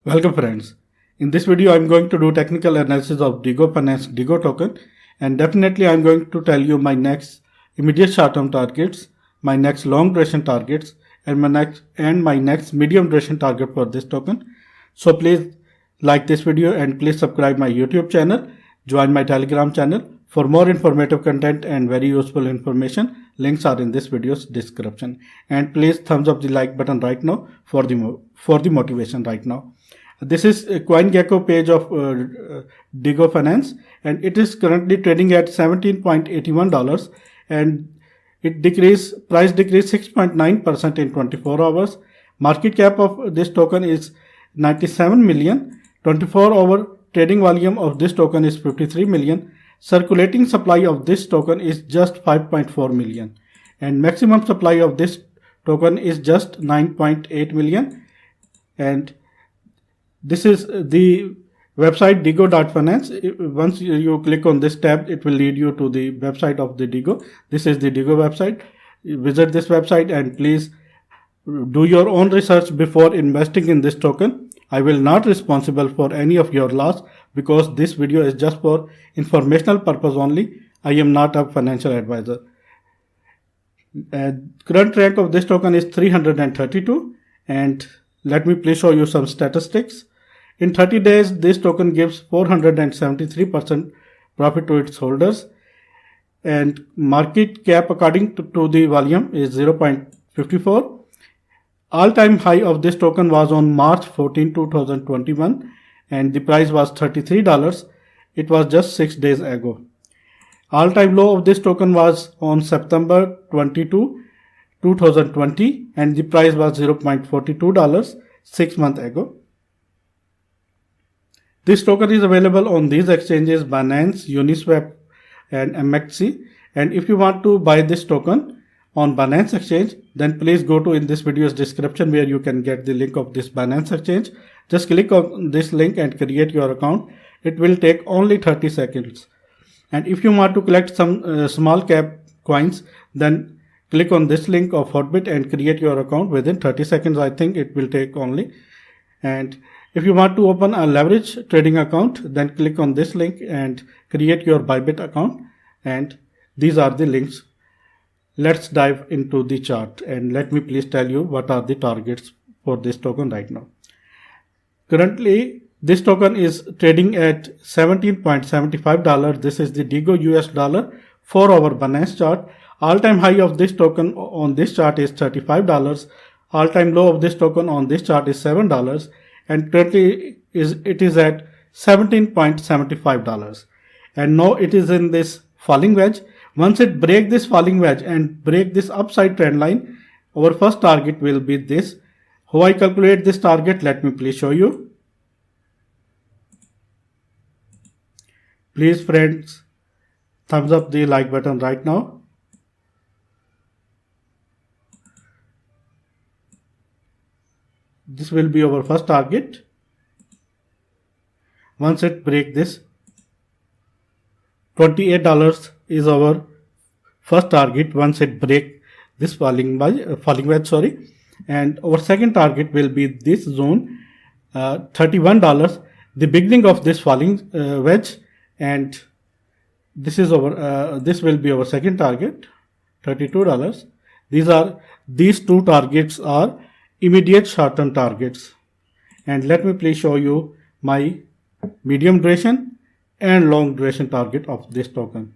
Welcome friends. In this video I'm going to do technical analysis of Digo Finance Digo token, and definitely I'm going to tell you my next immediate short-term targets, my next long duration targets, and my next medium duration target for this token. So please like this video and please subscribe my YouTube channel, join my Telegram channel for more informative content and very useful information. Links are in this video's description, and please thumbs up the like button right now for the motivation right now. This is a CoinGecko page of Digo Finance, and it is currently trading at $17.81, and price decreased 6.9% in 24 hours. Market cap of this token is 97 million. 24-hour trading volume of this token is 53 million. Circulating supply of this token is just 5.4 million, and maximum supply of this token is just 9.8 million. And this is the website Digo.finance. Once you click on this tab, it will lead you to the website of the Digo. This is the Digo website. Visit this website and please do your own research before investing in this token. I will not responsible for any of your loss because this video is just for informational purpose only. I am not a financial advisor. Current rank of this token is 332, and let me please show you some statistics. In 30 days, this token gives 473% profit to its holders, and market cap according to the volume is 0.54. All-time high of this token was on March 14, 2021, and the price was $33. It was just 6 days ago. All-time low of this token was on September 22, 2020, and the price was $0.42 6 months ago. This token is available on these exchanges: Binance, Uniswap, and MXC. And if you want to buy this token on Binance exchange, then please go to in this video's description where you can get the link of this Binance exchange. Just click on this link and create your account. It will take only 30 seconds. And if you want to collect some small cap coins, then click on this link of Hotbit and create your account within 30 seconds. I think it will take only. And if you want to open a leverage trading account, then click on this link and create your Bybit account. And these are the links. Let's dive into the chart, and let me please tell you what are the targets for this token right now. Currently, this token is trading at $17.75. This is the Digo US dollar 4-hour Binance chart. All-time high of this token on this chart is $35. All-time low of this token on this chart is $7, and currently it is at $17.75. And now it is in this falling wedge. Once it break this falling wedge and break this upside trend line, our first target will be this. How I calculate this target, let me please show you. Please friends, thumbs up the like button right now. This will be our first target. Once it break this, $28 is our first target once it break this falling wedge, and our second target will be this zone, $31, the beginning of this falling wedge, and this is our this will be our second target, $32. These two targets are immediate short-term targets. And let me please show you my medium duration and long duration target of this token.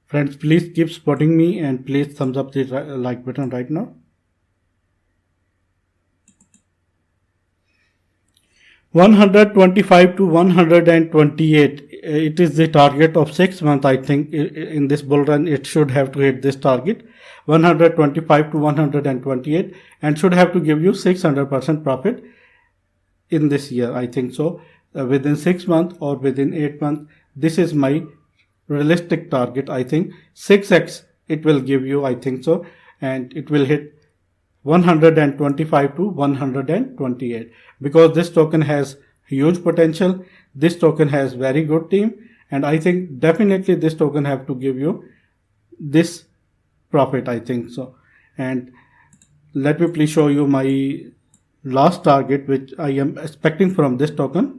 Friends, please keep supporting me and please thumbs up the like button right now. $125 to $128. It is the target of 6 months. I think in this bull run it should have to hit this target, 125 to 128, and should have to give you 600% profit in this year. I think so. Within 6 months or within 8 months, this is my realistic target. I think 6x it will give you, I think so, and it will hit 125 to 128 because this token has huge potential. This token has very good team, and I think definitely this token have to give you this profit, I think so. And let me please show you my last target which I am expecting from this token.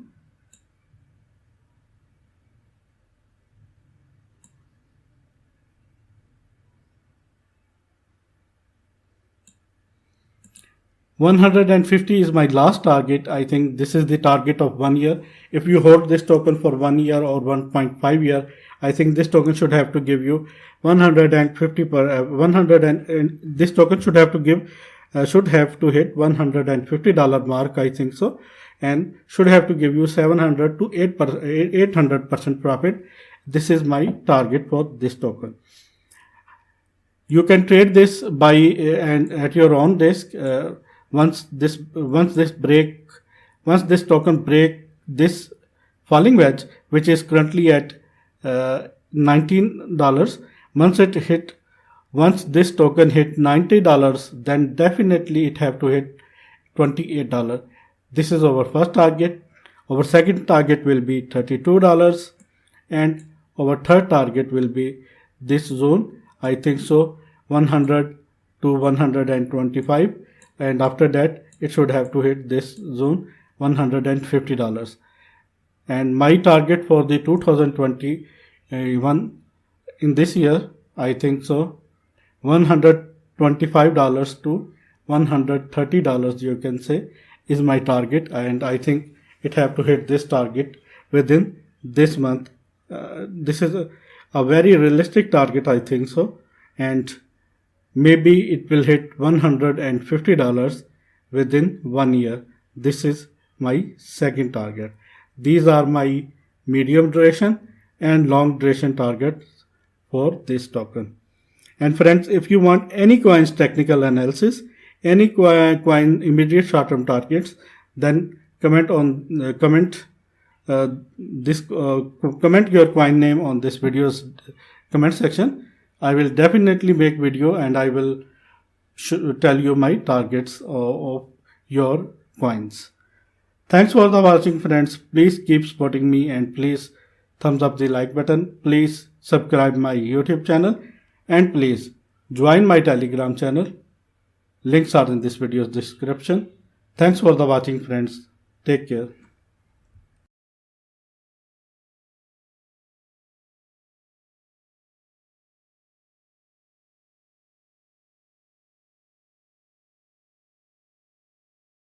$150 is my last target. I think this is the target of 1 year. If you hold this token for 1 year or 1.5 year, I think this token should have to give you 150 per 100 and this token should have to give should have to hit $150 mark, I think so, and should have to give you 700 to 800% profit. This is my target for this token. You can trade this by and at your own risk. Once this token break this falling wedge, which is currently at $19, once this token hit $90, then definitely it have to hit $28. This is our first target. Our second target will be $32, and our third target will be this zone, I think so, 100 to 125, and after that it should have to hit this zone, $150. And my target for the 2021 in this year, I think so, $125 to $130, you can say, is my target, and I think it have to hit this target within this month. This is a very realistic target, I think so, and maybe it will hit $150 within 1 year. This is my second target. These are my medium duration and long duration targets for this token. And friends, if you want any coin's technical analysis, any coin immediate short-term targets, then comment your coin name on this video's comment section. I will definitely make video and I will tell you my targets of your coins. Thanks for the watching, friends. Please keep supporting me and please thumbs up the like button. Please subscribe my YouTube channel and please join my Telegram channel. Links are in this video's description. Thanks for the watching, friends. Take care.